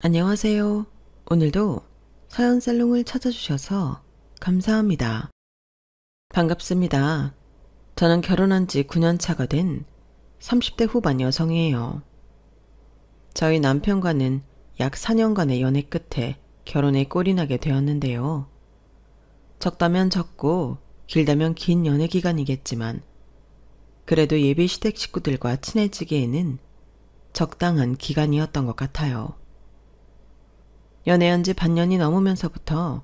안녕하세요. 오늘도 서연살롱을 찾아주셔서 감사합니다. 반갑습니다. 저는 결혼한 지 9년 차가 된 30대 후반 여성이에요. 저희 남편과는 약 4년간의 연애 끝에 결혼에 꼴이 나게 되었는데요. 적다면 적고 길다면 긴 연애 기간이겠지만 그래도 예비 시댁 식구들과 친해지기에는 적당한 기간이었던 것 같아요. 연애한 지 반년이 넘으면서부터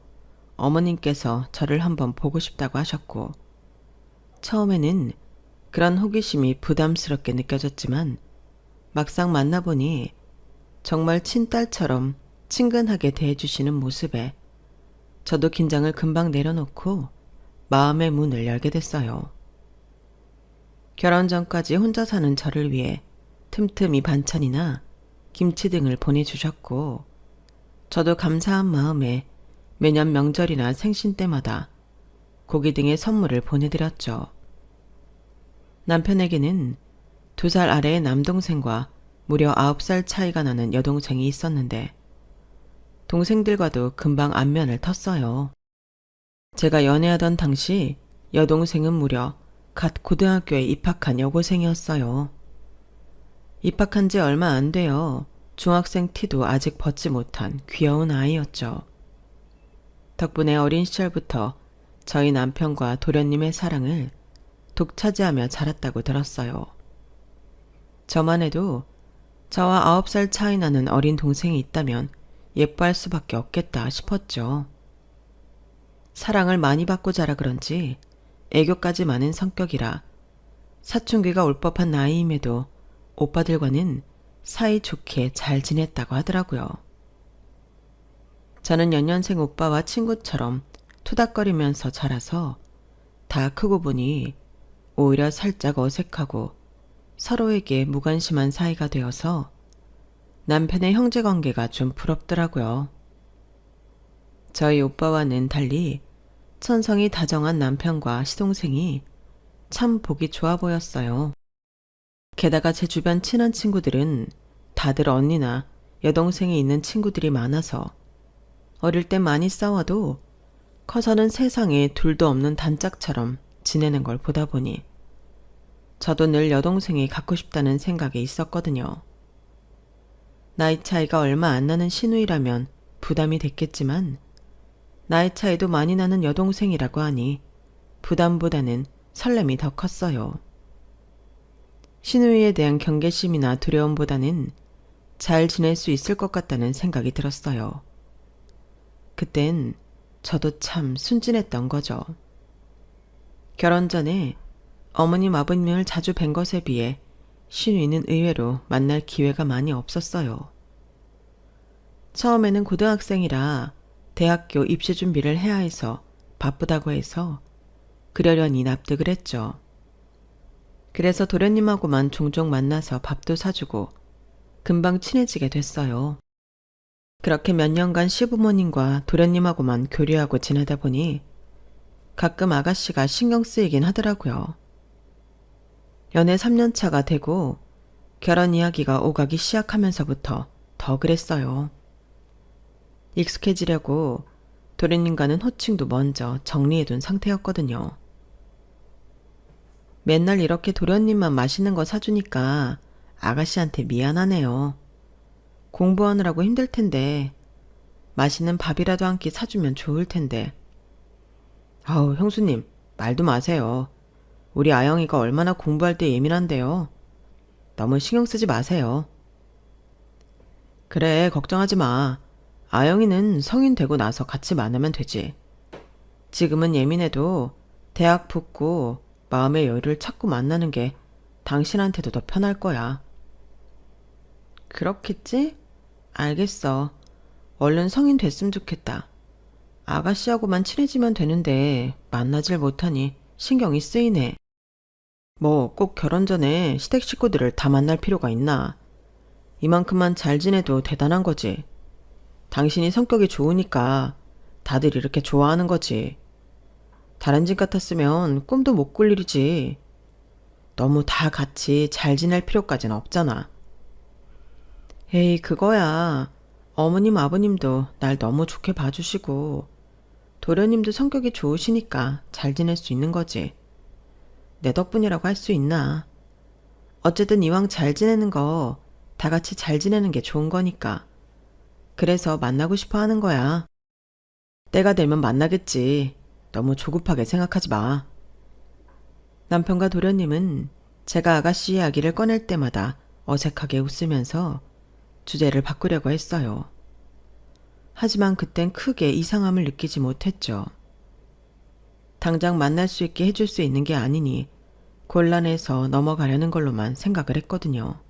어머님께서 저를 한번 보고 싶다고 하셨고, 처음에는 그런 호기심이 부담스럽게 느껴졌지만 막상 만나보니 정말 친딸처럼 친근하게 대해주시는 모습에 저도 긴장을 금방 내려놓고 마음의 문을 열게 됐어요. 결혼 전까지 혼자 사는 저를 위해 틈틈이 반찬이나 김치 등을 보내주셨고, 저도 감사한 마음에 매년 명절이나 생신 때마다 고기 등의 선물을 보내드렸죠. 남편에게는 2살 아래의 남동생과 무려 9살 차이가 나는 여동생이 있었는데 동생들과도 금방 안면을 텄어요. 제가 연애하던 당시 여동생은 무려 갓 고등학교에 입학한 여고생이었어요. 입학한 지 얼마 안 돼요. 중학생 티도 아직 벗지 못한 귀여운 아이였죠. 덕분에 어린 시절부터 저희 남편과 도련님의 사랑을 독차지하며 자랐다고 들었어요. 저만 해도 저와 9살 차이 나는 어린 동생이 있다면 예뻐할 수밖에 없겠다 싶었죠. 사랑을 많이 받고 자라 그런지 애교까지 많은 성격이라 사춘기가 올 법한 나이임에도 오빠들과는 사이좋게 잘 지냈다고 하더라고요. 저는 연년생 오빠와 친구처럼 투닥거리면서 자라서 다 크고 보니 오히려 살짝 어색하고 서로에게 무관심한 사이가 되어서 남편의 형제관계가 좀 부럽더라고요. 저희 오빠와는 달리 천성이 다정한 남편과 시동생이 참 보기 좋아 보였어요. 게다가 제 주변 친한 친구들은 다들 언니나 여동생이 있는 친구들이 많아서 어릴 때 많이 싸워도 커서는 세상에 둘도 없는 단짝처럼 지내는 걸 보다 보니 저도 늘 여동생이 갖고 싶다는 생각이 있었거든요. 나이 차이가 얼마 안 나는 시누이라면 부담이 됐겠지만 나이 차이도 많이 나는 여동생이라고 하니 부담보다는 설렘이 더 컸어요. 시누이에 대한 경계심이나 두려움보다는 잘 지낼 수 있을 것 같다는 생각이 들었어요. 그땐 저도 참 순진했던 거죠. 결혼 전에 어머님 아버님을 자주 뵌 것에 비해 시누이는 의외로 만날 기회가 많이 없었어요. 처음에는 고등학생이라 대학교 입시 준비를 해야 해서 바쁘다고 해서 그러려니 납득을 했죠. 그래서 도련님하고만 종종 만나서 밥도 사주고 금방 친해지게 됐어요. 그렇게 몇 년간 시부모님과 도련님하고만 교류하고 지내다 보니 가끔 아가씨가 신경 쓰이긴 하더라고요. 연애 3년 차가 되고 결혼 이야기가 오가기 시작하면서부터 더 그랬어요. 익숙해지려고 도련님과는 호칭도 먼저 정리해둔 상태였거든요. 맨날 이렇게 도련님만 맛있는 거 사주니까 아가씨한테 미안하네요. 공부하느라고 힘들 텐데 맛있는 밥이라도 한 끼 사주면 좋을 텐데. 아우, 형수님, 말도 마세요. 우리 아영이가 얼마나 공부할 때 예민한데요. 너무 신경 쓰지 마세요. 그래, 걱정하지 마. 아영이는 성인 되고 나서 같이 만나면 되지. 지금은 예민해도 대학 붙고 마음의 여유를 찾고 만나는 게 당신한테도 더 편할 거야. 그렇겠지? 알겠어. 얼른 성인 됐으면 좋겠다. 아가씨하고만 친해지면 되는데 만나질 못하니 신경이 쓰이네. 뭐 꼭 결혼 전에 시댁 식구들을 다 만날 필요가 있나? 이만큼만 잘 지내도 대단한 거지. 당신이 성격이 좋으니까 다들 이렇게 좋아하는 거지. 다른 집 같았으면 꿈도 못 꿀 일이지. 너무 다 같이 잘 지낼 필요까진 없잖아. 에이, 그거야. 어머님 아버님도 날 너무 좋게 봐주시고 도련님도 성격이 좋으시니까 잘 지낼 수 있는 거지. 내 덕분이라고 할 수 있나. 어쨌든 이왕 잘 지내는 거 다 같이 잘 지내는 게 좋은 거니까. 그래서 만나고 싶어 하는 거야. 때가 되면 만나겠지. 너무 조급하게 생각하지 마. 남편과 도련님은 제가 아가씨 이야기를 꺼낼 때마다 어색하게 웃으면서 주제를 바꾸려고 했어요. 하지만 그땐 크게 이상함을 느끼지 못했죠. 당장 만날 수 있게 해줄 수 있는 게 아니니 곤란해서 넘어가려는 걸로만 생각을 했거든요.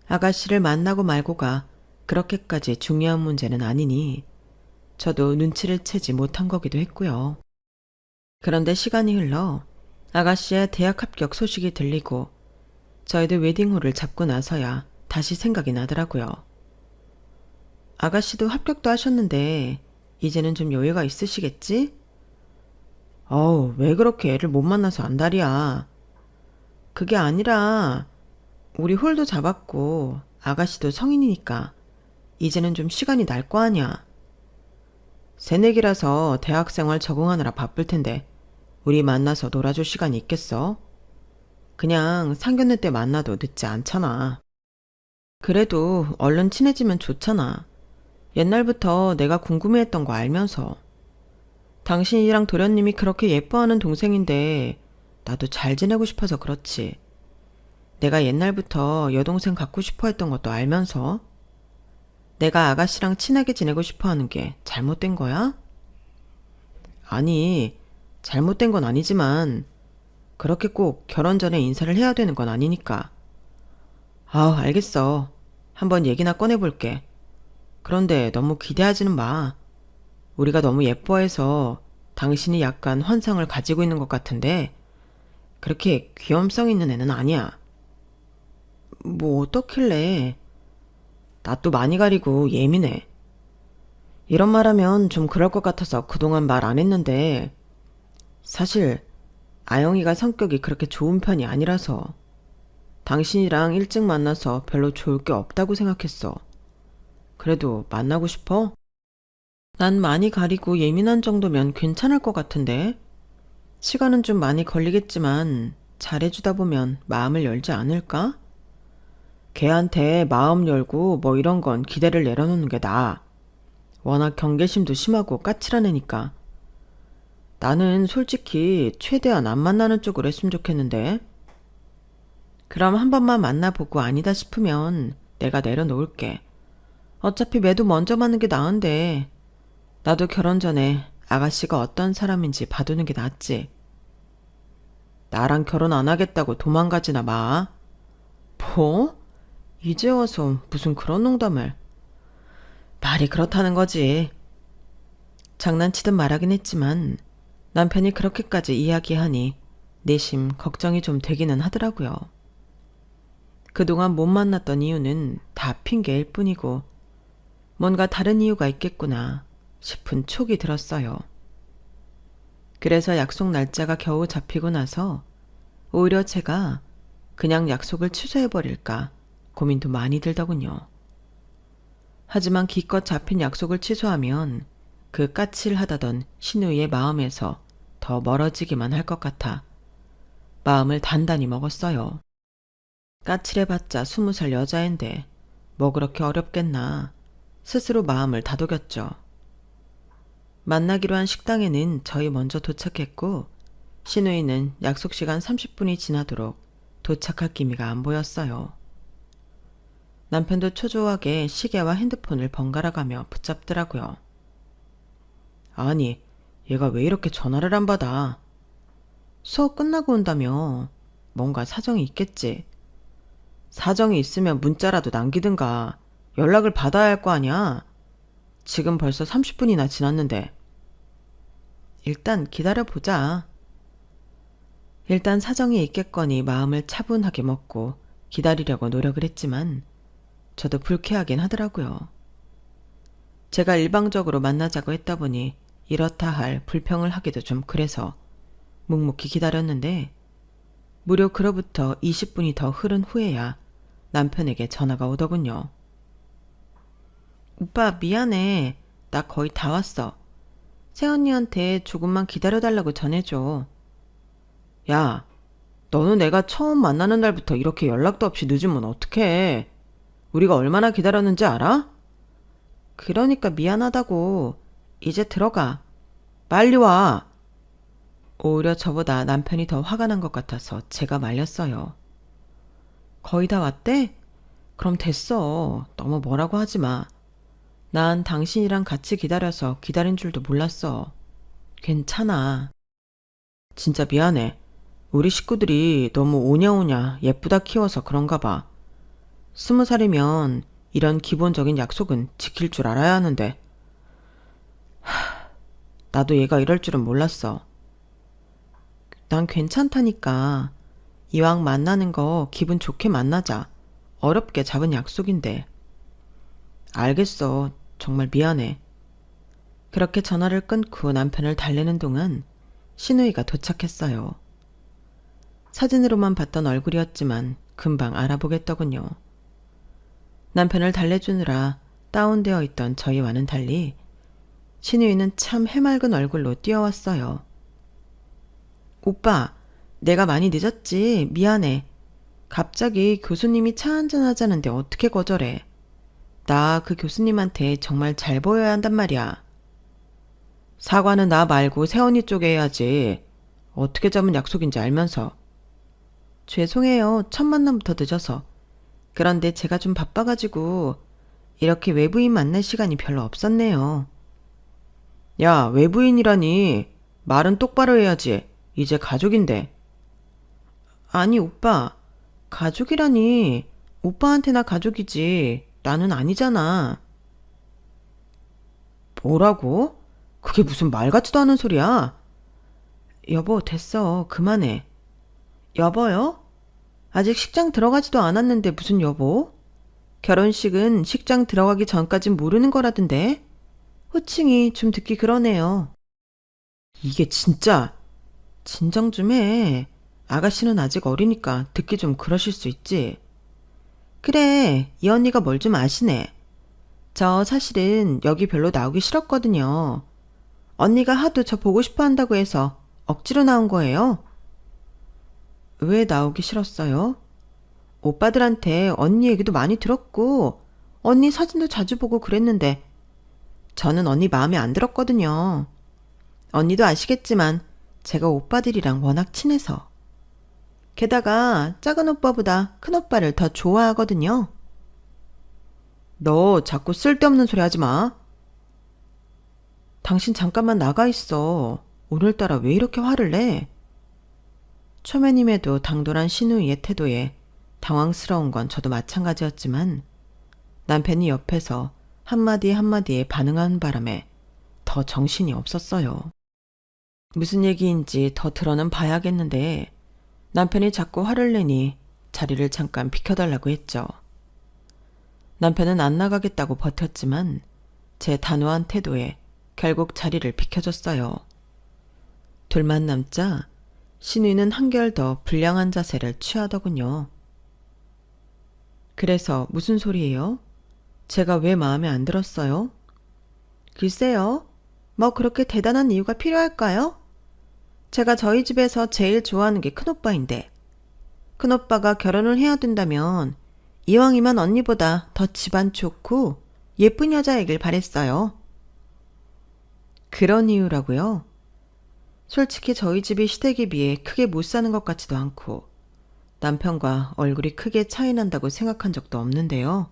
아가씨를 만나고 말고가 그렇게까지 중요한 문제는 아니니 저도 눈치를 채지 못한 거기도 했고요. 그런데 시간이 흘러 아가씨의 대학 합격 소식이 들리고 저희도 웨딩홀을 잡고 나서야 다시 생각이 나더라고요. 아가씨도 합격도 하셨는데 이제는 좀 여유가 있으시겠지? 왜 그렇게 애를 못 만나서 안달이야. 그게 아니라 우리 홀도 잡았고 아가씨도 성인이니까 이제는 좀 시간이 날 거 아냐. 새내기라서 대학생활 적응하느라 바쁠 텐데 우리 만나서 놀아줄 시간이 있겠어? 그냥 상견례 때 만나도 늦지 않잖아. 그래도 얼른 친해지면 좋잖아. 옛날부터 내가 궁금해했던 거 알면서. 당신이랑 도련님이 그렇게 예뻐하는 동생인데 나도 잘 지내고 싶어서 그렇지. 내가 옛날부터 여동생 갖고 싶어 했던 것도 알면서. 내가 아가씨랑 친하게 지내고 싶어 하는 게 잘못된 거야? 아니, 잘못된 건 아니지만 그렇게 꼭 결혼 전에 인사를 해야 되는 건 아니니까. 알겠어. 한번 얘기나 꺼내볼게. 그런데 너무 기대하지는 마. 우리가 너무 예뻐해서 당신이 약간 환상을 가지고 있는 것 같은데 그렇게 귀염성 있는 애는 아니야. 뭐 어떻길래. 나 또 많이 가리고 예민해. 이런 말하면 좀 그럴 것 같아서 그동안 말 안 했는데 사실 아영이가 성격이 그렇게 좋은 편이 아니라서 당신이랑 일찍 만나서 별로 좋을 게 없다고 생각했어. 그래도 만나고 싶어? 난 많이 가리고 예민한 정도면 괜찮을 것 같은데. 시간은 좀 많이 걸리겠지만 잘해주다 보면 마음을 열지 않을까? 걔한테 마음 열고 뭐 이런 건 기대를 내려놓는 게 나아. 워낙 경계심도 심하고 까칠한 애니까. 나는 솔직히 최대한 안 만나는 쪽으로 했으면 좋겠는데. 그럼 한 번만 만나보고 아니다 싶으면 내가 내려놓을게. 어차피 매도 먼저 맞는 게 나은데 나도 결혼 전에 아가씨가 어떤 사람인지 봐두는 게 낫지. 나랑 결혼 안 하겠다고 도망가지나 마. 뭐? 이제 와서 무슨 그런 농담을. 말이 그렇다는 거지. 장난치듯 말하긴 했지만 남편이 그렇게까지 이야기하니 내심 걱정이 좀 되기는 하더라고요. 그동안 못 만났던 이유는 다 핑계일 뿐이고 뭔가 다른 이유가 있겠구나 싶은 촉이 들었어요. 그래서 약속 날짜가 겨우 잡히고 나서 오히려 제가 그냥 약속을 취소해버릴까 고민도 많이 들더군요. 하지만 기껏 잡힌 약속을 취소하면 그 까칠하다던 신우이의 마음에서 더 멀어지기만 할 것 같아 마음을 단단히 먹었어요. 까칠해봤자 20살 여자인데 뭐 그렇게 어렵겠나 스스로 마음을 다독였죠. 만나기로 한 식당에는 저희 먼저 도착했고 신우이는 약속 시간 30분이 지나도록 도착할 기미가 안 보였어요. 남편도 초조하게 시계와 핸드폰을 번갈아가며 붙잡더라고요. 아니, 얘가 왜 이렇게 전화를 안 받아? 수업 끝나고 온다며. 뭔가 사정이 있겠지. 사정이 있으면 문자라도 남기든가 연락을 받아야 할 거 아니야. 지금 벌써 30분이나 지났는데. 일단 기다려보자. 일단 사정이 있겠거니 마음을 차분하게 먹고 기다리려고 노력을 했지만 저도 불쾌하긴 하더라고요. 제가 일방적으로 만나자고 했다 보니 이렇다 할 불평을 하기도 좀 그래서 묵묵히 기다렸는데 무려 그로부터 20분이 더 흐른 후에야 남편에게 전화가 오더군요. 오빠 미안해. 나 거의 다 왔어. 새언니한테 조금만 기다려달라고 전해줘. 야, 너는 내가 처음 만나는 날부터 이렇게 연락도 없이 늦으면 어떡해. 우리가 얼마나 기다렸는지 알아? 그러니까 미안하다고. 이제 들어가. 빨리 와. 오히려 저보다 남편이 더 화가 난 것 같아서 제가 말렸어요. 거의 다 왔대? 그럼 됐어. 너무 뭐라고 하지 마. 난 당신이랑 같이 기다려서 기다린 줄도 몰랐어. 괜찮아. 진짜 미안해. 우리 식구들이 너무 오냐오냐 예쁘다 키워서 그런가 봐. 20살이면 이런 기본적인 약속은 지킬 줄 알아야 하는데. 나도 얘가 이럴 줄은 몰랐어. 난 괜찮다니까. 이왕 만나는 거 기분 좋게 만나자. 어렵게 잡은 약속인데. 알겠어. 정말 미안해. 그렇게 전화를 끊고 남편을 달래는 동안 신우이가 도착했어요. 사진으로만 봤던 얼굴이었지만 금방 알아보겠더군요. 남편을 달래주느라 다운되어 있던 저희와는 달리 신우이는 참 해맑은 얼굴로 뛰어왔어요. 오빠, 내가 많이 늦었지? 미안해. 갑자기 교수님이 차 한잔 하자는데 어떻게 거절해? 나 그 교수님한테 정말 잘 보여야 한단 말이야. 사과는 나 말고 새언니 쪽에 해야지. 어떻게 잡은 약속인지 알면서. 죄송해요. 첫 만남부터 늦어서. 그런데 제가 좀 바빠가지고 이렇게 외부인 만날 시간이 별로 없었네요. 야, 외부인이라니. 말은 똑바로 해야지. 이제 가족인데. 아니, 오빠. 가족이라니. 오빠한테나 가족이지. 나는 아니잖아. 뭐라고? 그게 무슨 말 같지도 않은 소리야? 여보, 됐어. 그만해. 여보요? 아직 식장 들어가지도 않았는데 무슨 여보? 결혼식은 식장 들어가기 전까진 모르는 거라던데? 호칭이 좀 듣기 그러네요. 이게 진짜. 진정 좀 해. 아가씨는 아직 어리니까 듣기 좀 그러실 수 있지. 그래, 이 언니가 뭘 좀 아시네. 저 사실은 여기 별로 나오기 싫었거든요. 언니가 하도 저 보고 싶어 한다고 해서 억지로 나온 거예요. 왜 나오기 싫었어요? 오빠들한테 언니 얘기도 많이 들었고 언니 사진도 자주 보고 그랬는데 저는 언니 마음에 안 들었거든요. 언니도 아시겠지만 제가 오빠들이랑 워낙 친해서. 게다가 작은 오빠보다 큰 오빠를 더 좋아하거든요. 너 자꾸 쓸데없는 소리 하지 마. 당신 잠깐만 나가 있어. 오늘따라 왜 이렇게 화를 내? 초면임에도 당돌한 신우이의 태도에 당황스러운 건 저도 마찬가지였지만 남편이 옆에서 한마디 한마디에 반응하는 바람에 더 정신이 없었어요. 무슨 얘기인지 더 들어는 봐야겠는데 남편이 자꾸 화를 내니 자리를 잠깐 비켜달라고 했죠. 남편은 안 나가겠다고 버텼지만 제 단호한 태도에 결국 자리를 비켜줬어요. 둘만 남자 신우이는 한결 더 불량한 자세를 취하더군요. 그래서 무슨 소리예요? 제가 왜 마음에 안 들었어요? 글쎄요. 뭐 그렇게 대단한 이유가 필요할까요? 제가 저희 집에서 제일 좋아하는 게 큰오빠인데 큰오빠가 결혼을 해야 된다면 이왕이면 언니보다 더 집안 좋고 예쁜 여자이길 바랬어요. 그런 이유라고요? 솔직히 저희 집이 시댁에 비해 크게 못 사는 것 같지도 않고 남편과 얼굴이 크게 차이 난다고 생각한 적도 없는데요.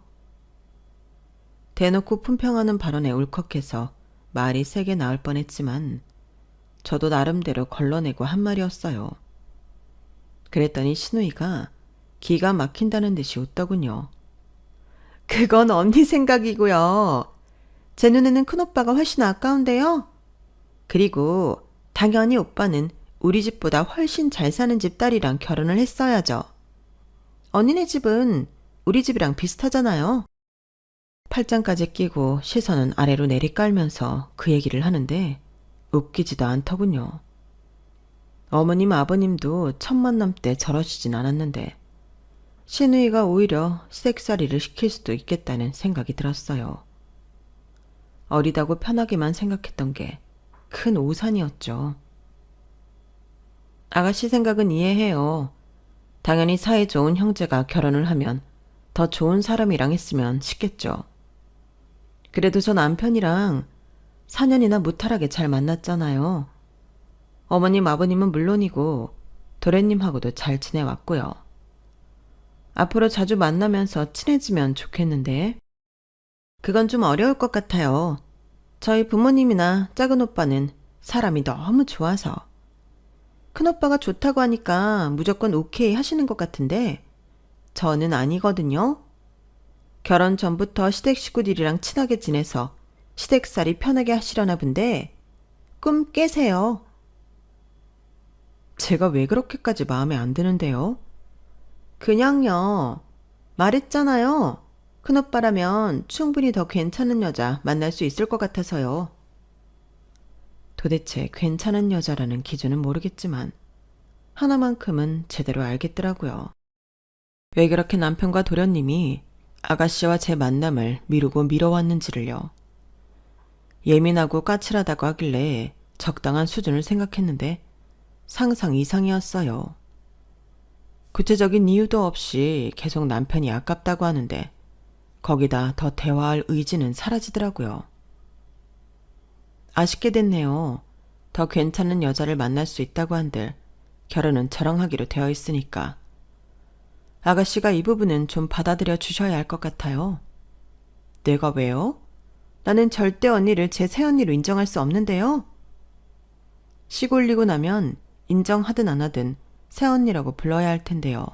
대놓고 품평하는 발언에 울컥해서 말이 세게 나올 뻔했지만 저도 나름대로 걸러내고 한 말이었어요. 그랬더니 신우이가 기가 막힌다는 듯이 웃더군요. 그건 언니 생각이고요. 제 눈에는 큰오빠가 훨씬 아까운데요. 그리고 당연히 오빠는 우리 집보다 훨씬 잘 사는 집 딸이랑 결혼을 했어야죠. 언니네 집은 우리 집이랑 비슷하잖아요. 팔짱까지 끼고 시선은 아래로 내리깔면서 그 얘기를 하는데 웃기지도 않더군요. 어머님 아버님도 첫 만남 때 저러시진 않았는데 신우이가 오히려 시댁살이를 시킬 수도 있겠다는 생각이 들었어요. 어리다고 편하게만 생각했던 게 큰 오산이었죠. 아가씨 생각은 이해해요. 당연히 사이 좋은 형제가 결혼을 하면 더 좋은 사람이랑 했으면 싶겠죠. 그래도 저 남편이랑 4년이나 무탈하게 잘 만났잖아요. 어머님, 아버님은 물론이고 도련님하고도 잘 지내왔고요. 앞으로 자주 만나면서 친해지면 좋겠는데 그건 좀 어려울 것 같아요. 저희 부모님이나 작은 오빠는 사람이 너무 좋아서. 큰오빠가 좋다고 하니까 무조건 오케이 하시는 것 같은데 저는 아니거든요. 결혼 전부터 시댁 식구들이랑 친하게 지내서 시댁살이 편하게 하시려나 본데 꿈 깨세요. 제가 왜 그렇게까지 마음에 안 드는데요? 그냥요. 말했잖아요. 큰오빠라면 충분히 더 괜찮은 여자 만날 수 있을 것 같아서요. 도대체 괜찮은 여자라는 기준은 모르겠지만 하나만큼은 제대로 알겠더라고요. 왜 그렇게 남편과 도련님이 아가씨와 제 만남을 미루고 미뤄왔는지를요. 예민하고 까칠하다고 하길래 적당한 수준을 생각했는데 상상 이상이었어요. 구체적인 이유도 없이 계속 남편이 아깝다고 하는데 거기다 더 대화할 의지는 사라지더라고요. 아쉽게 됐네요. 더 괜찮은 여자를 만날 수 있다고 한들 결혼은 저랑 하기로 되어 있으니까. 아가씨가 이 부분은 좀 받아들여 주셔야 할 것 같아요. 내가 왜요? 나는 절대 언니를 제 새언니로 인정할 수 없는데요. 시골리고 나면 인정하든 안 하든 새언니라고 불러야 할 텐데요.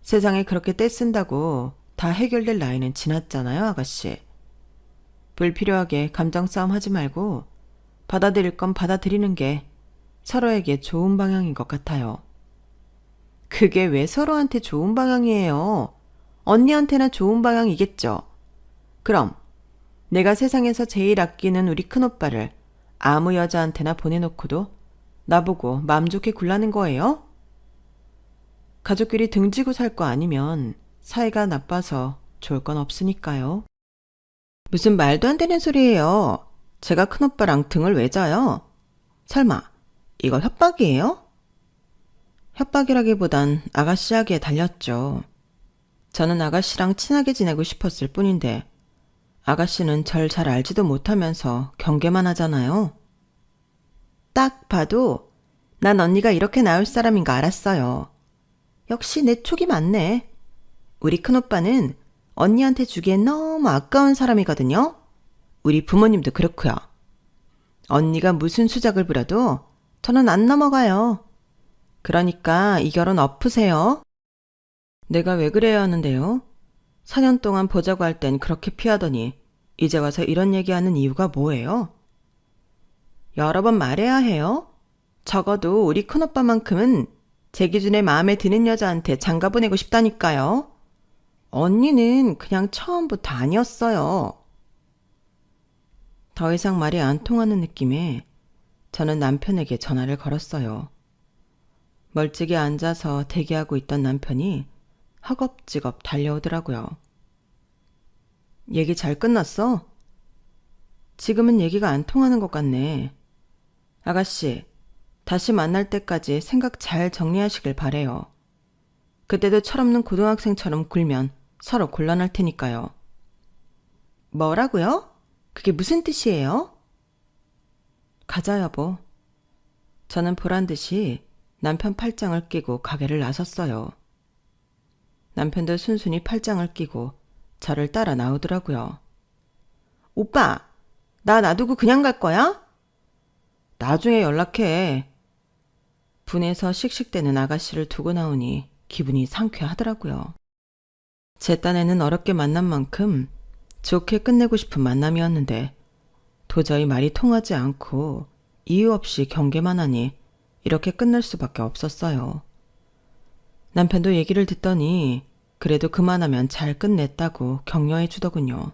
세상에 그렇게 떼쓴다고 다 해결될 나이는 지났잖아요, 아가씨. 불필요하게 감정싸움 하지 말고 받아들일 건 받아들이는 게 서로에게 좋은 방향인 것 같아요. 그게 왜 서로한테 좋은 방향이에요? 언니한테나 좋은 방향이겠죠. 그럼 내가 세상에서 제일 아끼는 우리 큰오빠를 아무 여자한테나 보내놓고도 나보고 마음 좋게 굴라는 거예요? 가족끼리 등지고 살 거 아니면 사이가 나빠서 좋을 건 없으니까요. 무슨 말도 안 되는 소리예요. 제가 큰오빠랑 등을 왜 져요? 설마 이거 협박이에요? 협박이라기보단 아가씨 하기에 달렸죠. 저는 아가씨랑 친하게 지내고 싶었을 뿐인데 아가씨는 절 잘 알지도 못하면서 경계만 하잖아요. 딱 봐도 난 언니가 이렇게 나올 사람인 거 알았어요. 역시 내 촉이 맞네. 우리 큰오빠는 언니한테 주기엔 너무 아까운 사람이거든요. 우리 부모님도 그렇고요. 언니가 무슨 수작을 부려도 저는 안 넘어가요. 그러니까 이 결혼 엎으세요. 내가 왜 그래야 하는데요? 4년 동안 보자고 할 땐 그렇게 피하더니 이제 와서 이런 얘기하는 이유가 뭐예요? 여러 번 말해야 해요. 적어도 우리 큰오빠만큼은 제 기준에 마음에 드는 여자한테 장가 보내고 싶다니까요. 언니는 그냥 처음부터 아니었어요. 더 이상 말이 안 통하는 느낌에 저는 남편에게 전화를 걸었어요. 멀찍이 앉아서 대기하고 있던 남편이 허겁지겁 달려오더라고요. 얘기 잘 끝났어? 지금은 얘기가 안 통하는 것 같네. 아가씨, 다시 만날 때까지 생각 잘 정리하시길 바래요. 그때도 철없는 고등학생처럼 굴면 서로 곤란할 테니까요. 뭐라고요? 그게 무슨 뜻이에요? 가자, 여보. 저는 보란듯이 남편 팔짱을 끼고 가게를 나섰어요. 남편도 순순히 팔짱을 끼고 저를 따라 나오더라고요. 오빠, 나 놔두고 그냥 갈 거야? 나중에 연락해. 분해서 씩씩대는 아가씨를 두고 나오니 기분이 상쾌하더라고요. 제 딴에는 어렵게 만난 만큼 좋게 끝내고 싶은 만남이었는데 도저히 말이 통하지 않고 이유 없이 경계만 하니 이렇게 끝날 수밖에 없었어요. 남편도 얘기를 듣더니 그래도 그만하면 잘 끝냈다고 격려해 주더군요.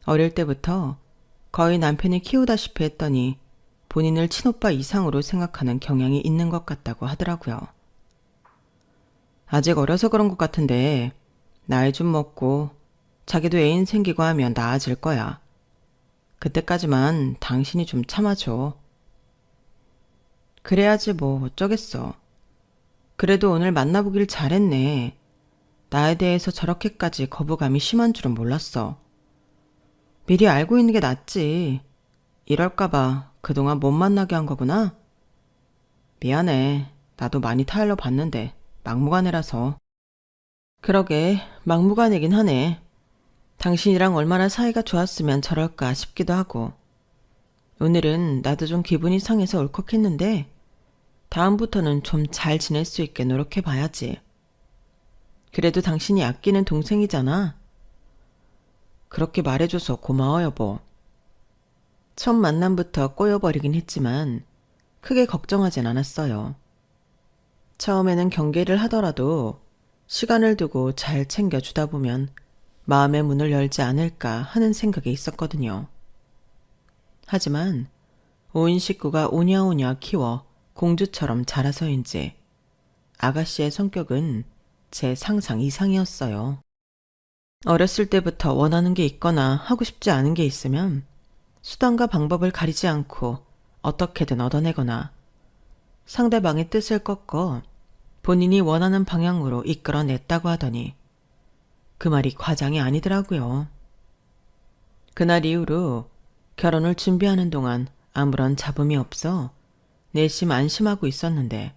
어릴 때부터 거의 남편이 키우다시피 했더니 본인을 친오빠 이상으로 생각하는 경향이 있는 것 같다고 하더라고요. 아직 어려서 그런 것 같은데 나이 좀 먹고 자기도 애인 생기고 하면 나아질 거야. 그때까지만 당신이 좀 참아줘. 그래야지 뭐 어쩌겠어. 그래도 오늘 만나보길 잘했네. 나에 대해서 저렇게까지 거부감이 심한 줄은 몰랐어. 미리 알고 있는 게 낫지. 이럴까봐 그동안 못 만나게 한 거구나. 미안해. 나도 많이 타일러 봤는데 막무가내라서. 그러게 막무가내긴 하네. 당신이랑 얼마나 사이가 좋았으면 저럴까 싶기도 하고. 오늘은 나도 좀 기분이 상해서 울컥했는데 다음부터는 좀 잘 지낼 수 있게 노력해봐야지. 그래도 당신이 아끼는 동생이잖아. 그렇게 말해줘서 고마워 여보. 첫 만남부터 꼬여버리긴 했지만 크게 걱정하진 않았어요. 처음에는 경계를 하더라도 시간을 두고 잘 챙겨주다 보면 마음의 문을 열지 않을까 하는 생각이 있었거든요. 하지만 온 식구가 오냐오냐 키워 공주처럼 자라서인지 아가씨의 성격은 제 상상 이상이었어요. 어렸을 때부터 원하는 게 있거나 하고 싶지 않은 게 있으면 수단과 방법을 가리지 않고 어떻게든 얻어내거나 상대방의 뜻을 꺾어 본인이 원하는 방향으로 이끌어냈다고 하더니 그 말이 과장이 아니더라고요. 그날 이후로 결혼을 준비하는 동안 아무런 잡음이 없어 내심 안심하고 있었는데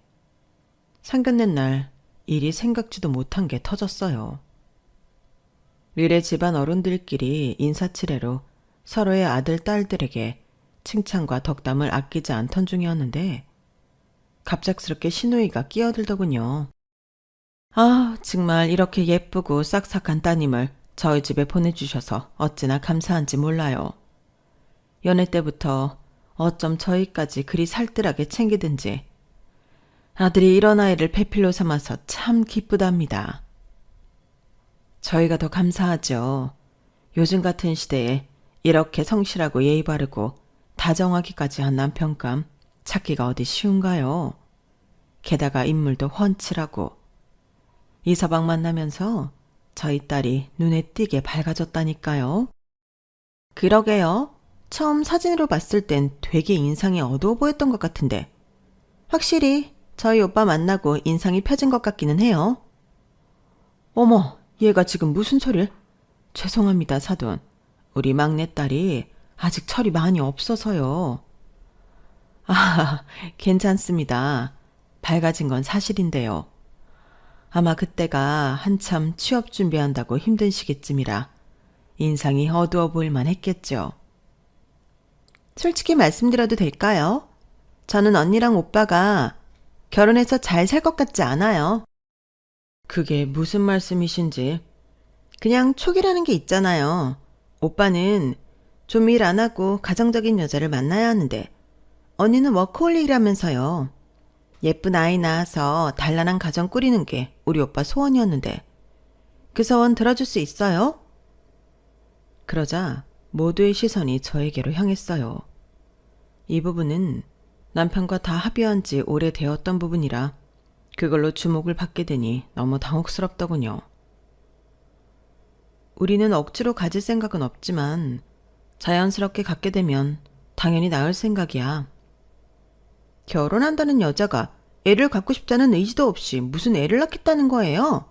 상견례 날 일이 생각지도 못한 게 터졌어요. 미래 집안 어른들끼리 인사치레로 서로의 아들, 딸들에게 칭찬과 덕담을 아끼지 않던 중이었는데 갑작스럽게 시누이가 끼어들더군요. 아, 정말 이렇게 예쁘고 싹싹한 따님을 저희 집에 보내주셔서 어찌나 감사한지 몰라요. 연애 때부터 어쩜 저희까지 그리 살뜰하게 챙기든지 아들이 이런 아이를 배필로 삼아서 참 기쁘답니다. 저희가 더 감사하죠. 요즘 같은 시대에 이렇게 성실하고 예의 바르고 다정하기까지 한 남편감 찾기가 어디 쉬운가요? 게다가 인물도 훤칠하고 이서방 만나면서 저희 딸이 눈에 띄게 밝아졌다니까요. 그러게요. 처음 사진으로 봤을 땐 되게 인상이 어두워 보였던 것 같은데 확실히 저희 오빠 만나고 인상이 펴진 것 같기는 해요. 어머, 얘가 지금 무슨 소리를? 죄송합니다, 사돈. 우리 막내딸이 아직 철이 많이 없어서요. 아, 괜찮습니다. 밝아진 건 사실인데요. 아마 그때가 한참 취업 준비한다고 힘든 시기쯤이라 인상이 어두워 보일만 했겠죠. 솔직히 말씀드려도 될까요? 저는 언니랑 오빠가 결혼해서 잘 살 것 같지 않아요. 그게 무슨 말씀이신지. 그냥 촉이라는 게 있잖아요. 오빠는 좀 일 안 하고 가정적인 여자를 만나야 하는데 언니는 워커홀릭이라면서요. 예쁜 아이 낳아서 단란한 가정 꾸리는 게 우리 오빠 소원이었는데 그 소원 들어줄 수 있어요? 그러자 모두의 시선이 저에게로 향했어요. 이 부분은 남편과 다 합의한 지 오래되었던 부분이라 그걸로 주목을 받게 되니 너무 당혹스럽더군요. 우리는 억지로 가질 생각은 없지만 자연스럽게 갖게 되면 당연히 낳을 생각이야. 결혼한다는 여자가 애를 갖고 싶다는 의지도 없이 무슨 애를 낳겠다는 거예요?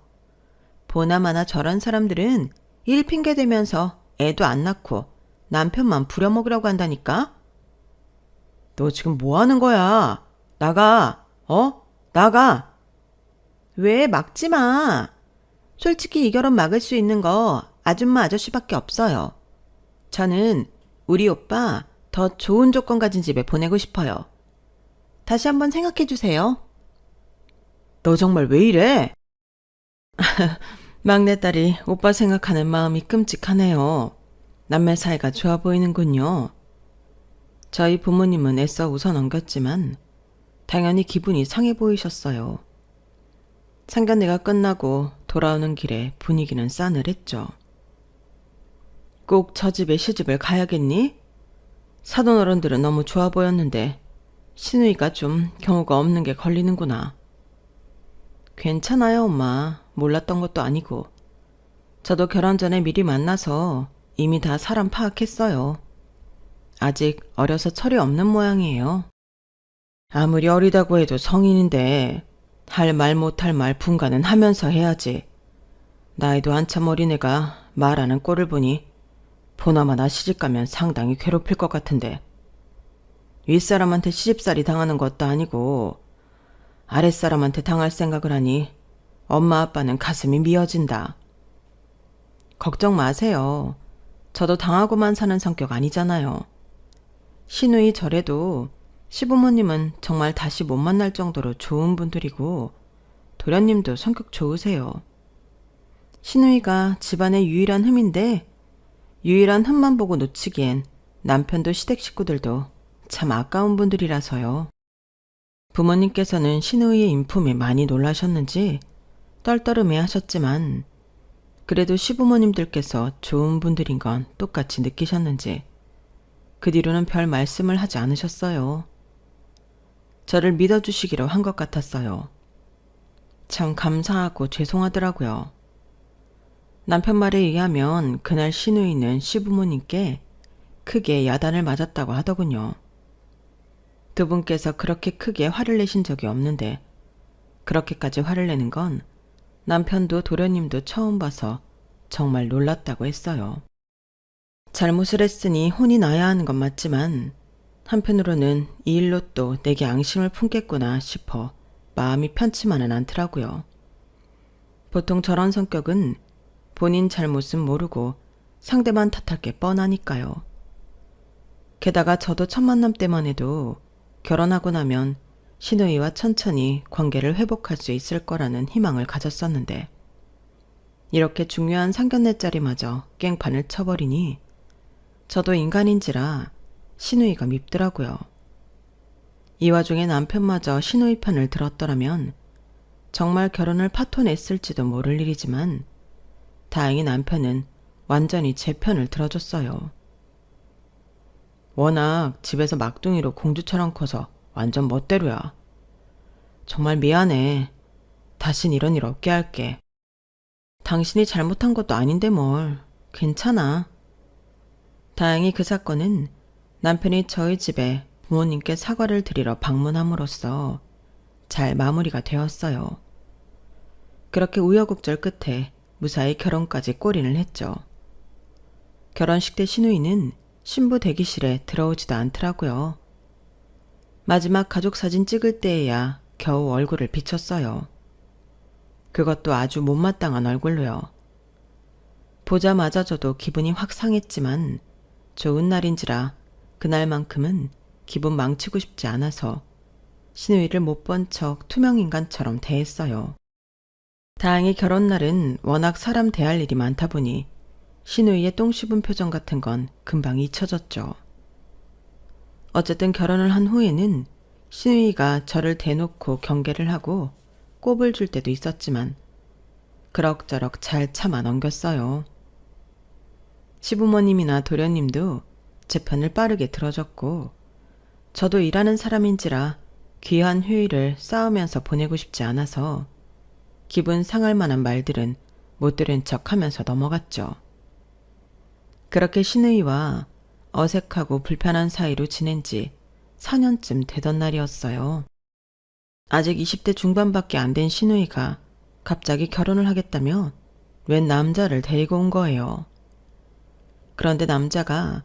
보나마나 저런 사람들은 일 핑계 대면서 애도 안 낳고 남편만 부려먹으려고 한다니까? 너 지금 뭐 하는 거야? 나가! 나가! 왜 막지 마! 솔직히 이 결혼 막을 수 있는 거 아줌마 아저씨밖에 없어요. 저는 우리 오빠 더 좋은 조건 가진 집에 보내고 싶어요. 다시 한번 생각해 주세요. 너 정말 왜 이래? 막내딸이 오빠 생각하는 마음이 끔찍하네요. 남매 사이가 좋아 보이는군요. 저희 부모님은 애써 웃어 넘겼지만 당연히 기분이 상해 보이셨어요. 상견례가 끝나고 돌아오는 길에 분위기는 싸늘했죠. 꼭 저 집에 시집을 가야겠니? 사돈 어른들은 너무 좋아 보였는데 시누이가 좀 경우가 없는 게 걸리는구나. 괜찮아요, 엄마. 몰랐던 것도 아니고. 저도 결혼 전에 미리 만나서 이미 다 사람 파악했어요. 아직 어려서 철이 없는 모양이에요. 아무리 어리다고 해도 성인인데 할 말 못할 말 분간은 하면서 해야지. 나이도 한참 어린애가 말하는 꼴을 보니 보나마나 시집가면 상당히 괴롭힐 것 같은데 윗사람한테 시집살이 당하는 것도 아니고 아랫사람한테 당할 생각을 하니 엄마 아빠는 가슴이 미어진다. 걱정 마세요. 저도 당하고만 사는 성격 아니잖아요. 시누이 저래도 시부모님은 정말 다시 못 만날 정도로 좋은 분들이고 도련님도 성격 좋으세요. 시누이가 집안의 유일한 흠인데 유일한 흠만 보고 놓치기엔 남편도 시댁 식구들도 참 아까운 분들이라서요. 부모님께서는 시누이의 인품에 많이 놀라셨는지 떨떠름해 하셨지만 그래도 시부모님들께서 좋은 분들인 건 똑같이 느끼셨는지 그 뒤로는 별 말씀을 하지 않으셨어요. 저를 믿어주시기로 한 것 같았어요. 참 감사하고 죄송하더라고요. 남편 말에 의하면 그날 시누이는 시부모님께 크게 야단을 맞았다고 하더군요. 두 분께서 그렇게 크게 화를 내신 적이 없는데 그렇게까지 화를 내는 건 남편도 도련님도 처음 봐서 정말 놀랐다고 했어요. 잘못을 했으니 혼이 나야 하는 건 맞지만 한편으로는 이 일로 또 내게 앙심을 품겠구나 싶어 마음이 편치만은 않더라고요. 보통 저런 성격은 본인 잘못은 모르고 상대만 탓할 게 뻔하니까요. 게다가 저도 첫 만남 때만 해도 결혼하고 나면 시누이와 천천히 관계를 회복할 수 있을 거라는 희망을 가졌었는데 이렇게 중요한 상견례 자리마저 깽판을 쳐버리니 저도 인간인지라 시누이가 밉더라고요. 이 와중에 남편마저 시누이 편을 들었더라면 정말 결혼을 파토냈을지도 모를 일이지만 다행히 남편은 완전히 제 편을 들어줬어요. 워낙 집에서 막둥이로 공주처럼 커서 완전 멋대로야. 정말 미안해. 다신 이런 일 없게 할게. 당신이 잘못한 것도 아닌데 뭘. 괜찮아. 다행히 그 사건은 남편이 저희 집에 부모님께 사과를 드리러 방문함으로써 잘 마무리가 되었어요. 그렇게 우여곡절 끝에 무사히 결혼까지 골인을 했죠. 결혼식 때 시누이는 신부 대기실에 들어오지도 않더라고요. 마지막 가족 사진 찍을 때에야 겨우 얼굴을 비췄어요. 그것도 아주 못마땅한 얼굴로요. 보자마자 저도 기분이 확 상했지만 좋은 날인지라 그날만큼은 기분 망치고 싶지 않아서 시누이를 못 본 척 투명인간처럼 대했어요. 다행히 결혼날은 워낙 사람 대할 일이 많다 보니 시누이의 똥 씹은 표정 같은 건 금방 잊혀졌죠. 어쨌든 결혼을 한 후에는 시누이가 저를 대놓고 경계를 하고 꼽을 줄 때도 있었지만 그럭저럭 잘 참아 넘겼어요. 시부모님이나 도련님도 제 편을 빠르게 들어줬고 저도 일하는 사람인지라 귀한 휴일을 싸우면서 보내고 싶지 않아서 기분 상할 만한 말들은 못 들은 척 하면서 넘어갔죠. 그렇게 시누이와 어색하고 불편한 사이로 지낸 지 4년쯤 되던 날이었어요. 아직 20대 중반밖에 안 된 시누이가 갑자기 결혼을 하겠다며 웬 남자를 데리고 온 거예요. 그런데 남자가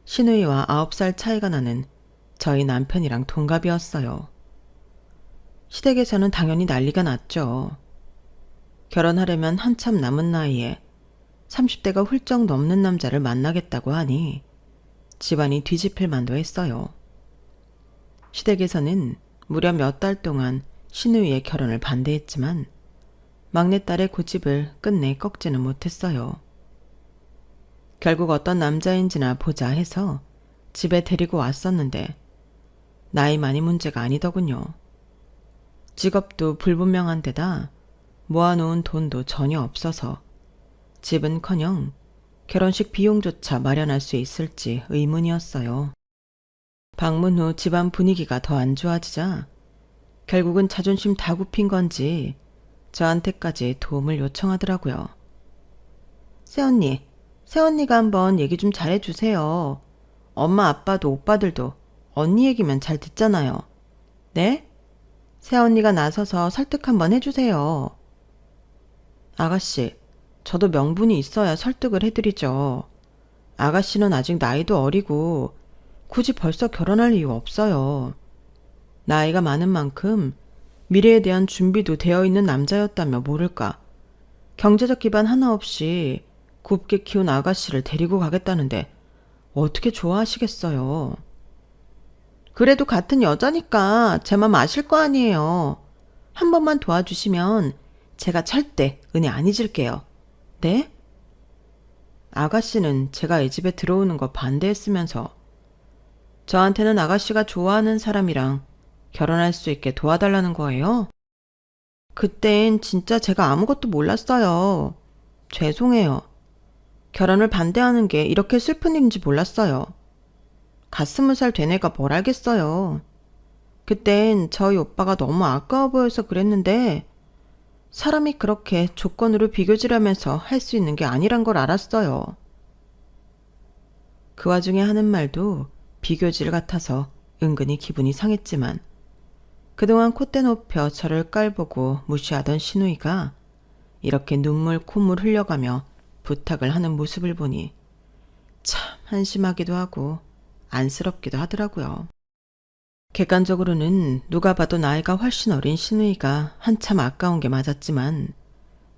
시누이와 9살 차이가 나는 저희 남편이랑 동갑이었어요. 시댁에서는 당연히 난리가 났죠. 결혼하려면 한참 남은 나이에 30대가 훌쩍 넘는 남자를 만나겠다고 하니 집안이 뒤집힐 만도 했어요. 시댁에서는 무려 몇 달 동안 시누이의 결혼을 반대했지만 막내딸의 고집을 끝내 꺾지는 못했어요. 결국 어떤 남자인지나 보자 해서 집에 데리고 왔었는데 나이만이 문제가 아니더군요. 직업도 불분명한 데다 모아놓은 돈도 전혀 없어서 집은커녕 결혼식 비용조차 마련할 수 있을지 의문이었어요. 방문 후 집안 분위기가 더 안 좋아지자 결국은 자존심 다 굽힌 건지 저한테까지 도움을 요청하더라고요. 새언니가 한번 얘기 좀 잘해주세요. 엄마 아빠도 오빠들도 언니 얘기면 잘 듣잖아요. 네? 새언니가 나서서 설득 한번 해주세요. 아가씨, 저도 명분이 있어야 설득을 해드리죠. 아가씨는 아직 나이도 어리고 굳이 벌써 결혼할 이유 없어요. 나이가 많은 만큼 미래에 대한 준비도 되어 있는 남자였다며 모를까. 경제적 기반 하나 없이 곱게 키운 아가씨를 데리고 가겠다는데 어떻게 좋아하시겠어요. 그래도 같은 여자니까 제 맘 아실 거 아니에요. 한 번만 도와주시면 제가 절대 은혜 안 잊을게요. 네? 아가씨는 제가 이 집에 들어오는 거 반대했으면서 저한테는 아가씨가 좋아하는 사람이랑 결혼할 수 있게 도와달라는 거예요? 그땐 진짜 제가 아무것도 몰랐어요. 죄송해요. 결혼을 반대하는 게 이렇게 슬픈 일인지 몰랐어요. 갓 20살 된 애가 뭘 알겠어요. 그땐 저희 오빠가 너무 아까워 보여서 그랬는데 사람이 그렇게 조건으로 비교질하면서 할 수 있는 게 아니란 걸 알았어요. 그 와중에 하는 말도 비교질 같아서 은근히 기분이 상했지만 그동안 콧대 높여 저를 깔보고 무시하던 신우이가 이렇게 눈물 콧물 흘려가며 부탁을 하는 모습을 보니 참 한심하기도 하고 안쓰럽기도 하더라고요. 객관적으로는 누가 봐도 나이가 훨씬 어린 신우이가 한참 아까운 게 맞았지만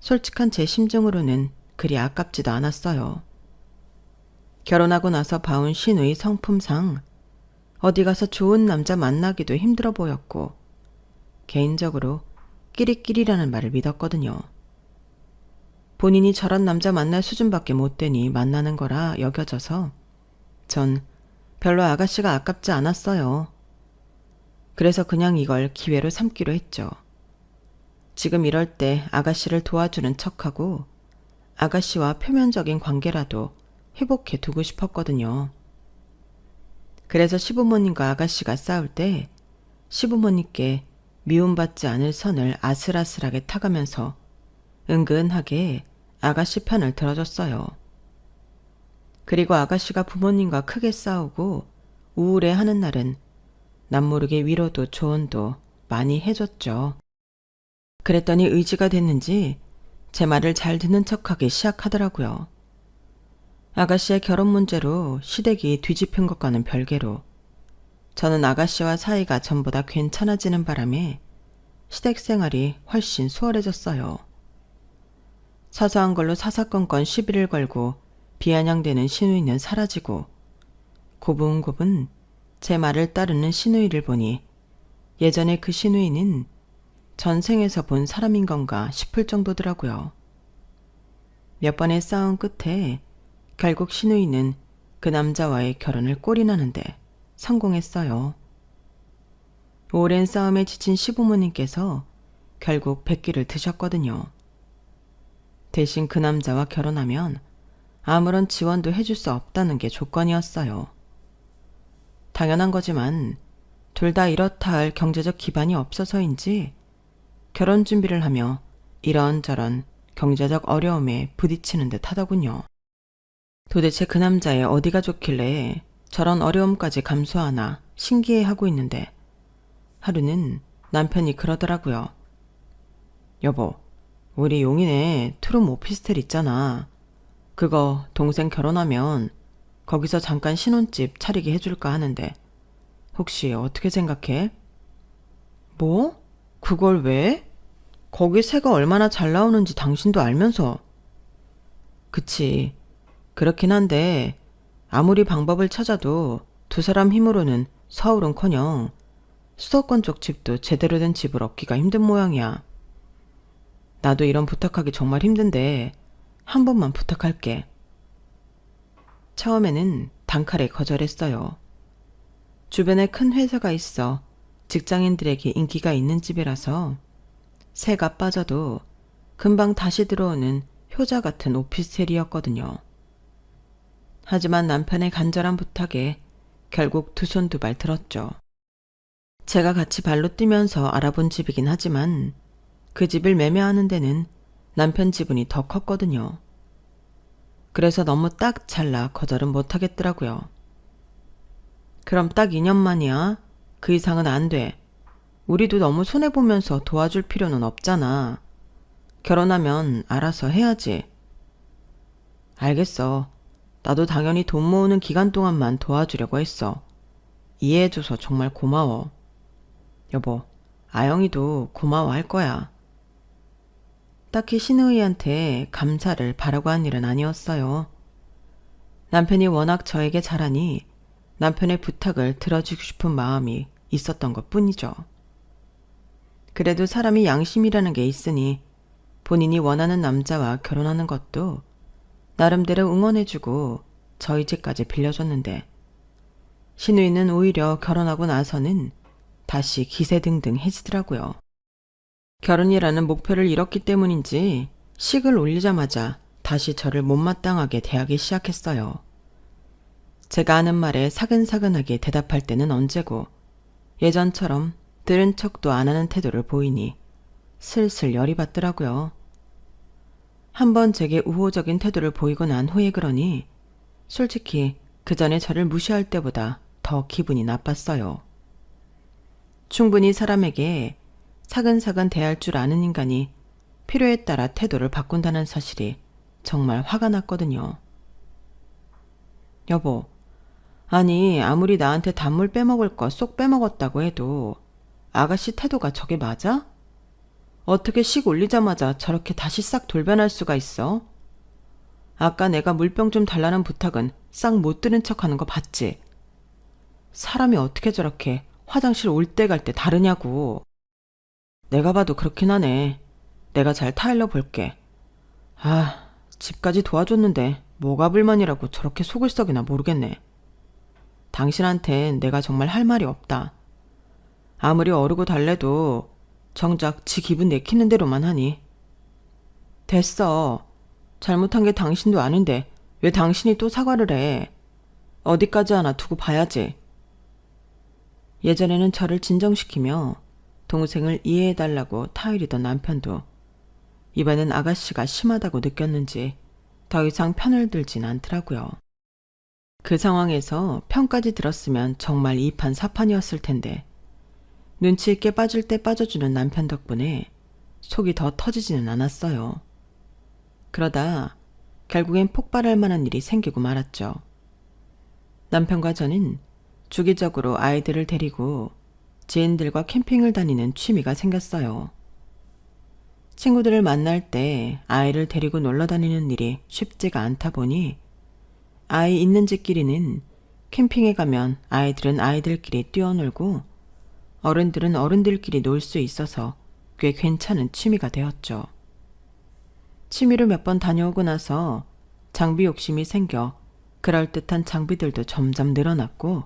솔직한 제 심정으로는 그리 아깝지도 않았어요. 결혼하고 나서 봐온 신우이 성품상 어디 가서 좋은 남자 만나기도 힘들어 보였고 개인적으로 끼리끼리라는 말을 믿었거든요. 본인이 저런 남자 만날 수준밖에 못 되니 만나는 거라 여겨져서 전 별로 아가씨가 아깝지 않았어요. 그래서 그냥 이걸 기회로 삼기로 했죠. 지금 이럴 때 아가씨를 도와주는 척하고 아가씨와 표면적인 관계라도 회복해 두고 싶었거든요. 그래서 시부모님과 아가씨가 싸울 때 시부모님께 미움받지 않을 선을 아슬아슬하게 타가면서 은근하게 아가씨 편을 들어줬어요. 그리고 아가씨가 부모님과 크게 싸우고 우울해하는 날은 남모르게 위로도 조언도 많이 해줬죠. 그랬더니 의지가 됐는지 제 말을 잘 듣는 척하기 시작하더라고요. 아가씨의 결혼 문제로 시댁이 뒤집힌 것과는 별개로 저는 아가씨와 사이가 전보다 괜찮아지는 바람에 시댁 생활이 훨씬 수월해졌어요. 사소한 걸로 사사건건 시비를 걸고 비아냥대는 신우이는 사라지고 고분고분 제 말을 따르는 신우이를 보니 예전에 그 신우이는 전생에서 본 사람인 건가 싶을 정도더라고요. 몇 번의 싸움 끝에 결국 신우이는 그 남자와의 결혼을 꼴이나는데 성공했어요. 오랜 싸움에 지친 시부모님께서 결국 백기를 드셨거든요. 대신 그 남자와 결혼하면 아무런 지원도 해줄 수 없다는 게 조건이었어요. 당연한 거지만 둘 다 이렇다 할 경제적 기반이 없어서인지 결혼 준비를 하며 이런저런 경제적 어려움에 부딪히는 듯 하더군요. 도대체 그 남자의 어디가 좋길래 저런 어려움까지 감수하나 신기해하고 있는데 하루는 남편이 그러더라고요. 여보, 우리 용인에 투룸 오피스텔 있잖아. 그거 동생 결혼하면 거기서 잠깐 신혼집 차리게 해줄까 하는데 혹시 어떻게 생각해? 뭐? 그걸 왜? 거기 새가 얼마나 잘 나오는지 당신도 알면서. 그치. 그렇긴 한데 아무리 방법을 찾아도 두 사람 힘으로는 서울은커녕 수도권 쪽 집도 제대로 된 집을 얻기가 힘든 모양이야. 나도 이런 부탁하기 정말 힘든데 한 번만 부탁할게. 처음에는 단칼에 거절했어요. 주변에 큰 회사가 있어 직장인들에게 인기가 있는 집이라서 새가 빠져도 금방 다시 들어오는 효자 같은 오피스텔이었거든요. 하지만 남편의 간절한 부탁에 결국 두 손 두 발 들었죠. 제가 같이 발로 뛰면서 알아본 집이긴 하지만 그 집을 매매하는 데는 남편 지분이 더 컸거든요. 그래서 너무 딱 잘라 거절은 못하겠더라고요. 그럼 딱 2년 만이야. 그 이상은 안 돼. 우리도 너무 손해보면서 도와줄 필요는 없잖아. 결혼하면 알아서 해야지. 알겠어. 나도 당연히 돈 모으는 기간 동안만 도와주려고 했어. 이해해줘서 정말 고마워. 여보, 아영이도 고마워할 거야. 딱히 신우이한테 감사를 바라고 한 일은 아니었어요. 남편이 워낙 저에게 잘하니 남편의 부탁을 들어주고 싶은 마음이 있었던 것 뿐이죠. 그래도 사람이 양심이라는 게 있으니 본인이 원하는 남자와 결혼하는 것도 나름대로 응원해주고 저희 집까지 빌려줬는데 신우이는 오히려 결혼하고 나서는 다시 기세등등해지더라고요. 결혼이라는 목표를 잃었기 때문인지 식을 올리자마자 다시 저를 못마땅하게 대하기 시작했어요. 제가 하는 말에 사근사근하게 대답할 때는 언제고 예전처럼 들은 척도 안 하는 태도를 보이니 슬슬 열이 받더라고요. 한번 제게 우호적인 태도를 보이고 난 후에 그러니 솔직히 그 전에 저를 무시할 때보다 더 기분이 나빴어요. 충분히 사람에게 사근사근 대할 줄 아는 인간이 필요에 따라 태도를 바꾼다는 사실이 정말 화가 났거든요. 여보, 아니 아무리 나한테 단물 빼먹을 거 쏙 빼먹었다고 해도 아가씨 태도가 저게 맞아? 어떻게 식 올리자마자 저렇게 다시 싹 돌변할 수가 있어? 아까 내가 물병 좀 달라는 부탁은 싹 못 들은 척하는 거 봤지? 사람이 어떻게 저렇게 화장실 올 때 갈 때 다르냐고. 내가 봐도 그렇긴 하네. 내가 잘 타일러 볼게. 아, 집까지 도와줬는데 뭐가 불만이라고 저렇게 속을 썩이나 모르겠네. 당신한텐 내가 정말 할 말이 없다. 아무리 어르고 달래도 정작 지 기분 내키는 대로만 하니. 됐어. 잘못한 게 당신도 아는데 왜 당신이 또 사과를 해. 어디까지 하나 두고 봐야지. 예전에는 저를 진정시키며 동생을 이해해달라고 타일이던 남편도 이번엔 아가씨가 심하다고 느꼈는지 더 이상 편을 들진 않더라고요. 그 상황에서 편까지 들었으면 정말 이판사판이었을 텐데 눈치 있게 빠질 때 빠져주는 남편 덕분에 속이 더 터지지는 않았어요. 그러다 결국엔 폭발할 만한 일이 생기고 말았죠. 남편과 저는 주기적으로 아이들을 데리고 지인들과 캠핑을 다니는 취미가 생겼어요. 친구들을 만날 때 아이를 데리고 놀러 다니는 일이 쉽지가 않다 보니 아이 있는 집끼리는 캠핑에 가면 아이들은 아이들끼리 뛰어놀고 어른들은 어른들끼리 놀 수 있어서 꽤 괜찮은 취미가 되었죠. 취미를 몇 번 다녀오고 나서 장비 욕심이 생겨 그럴듯한 장비들도 점점 늘어났고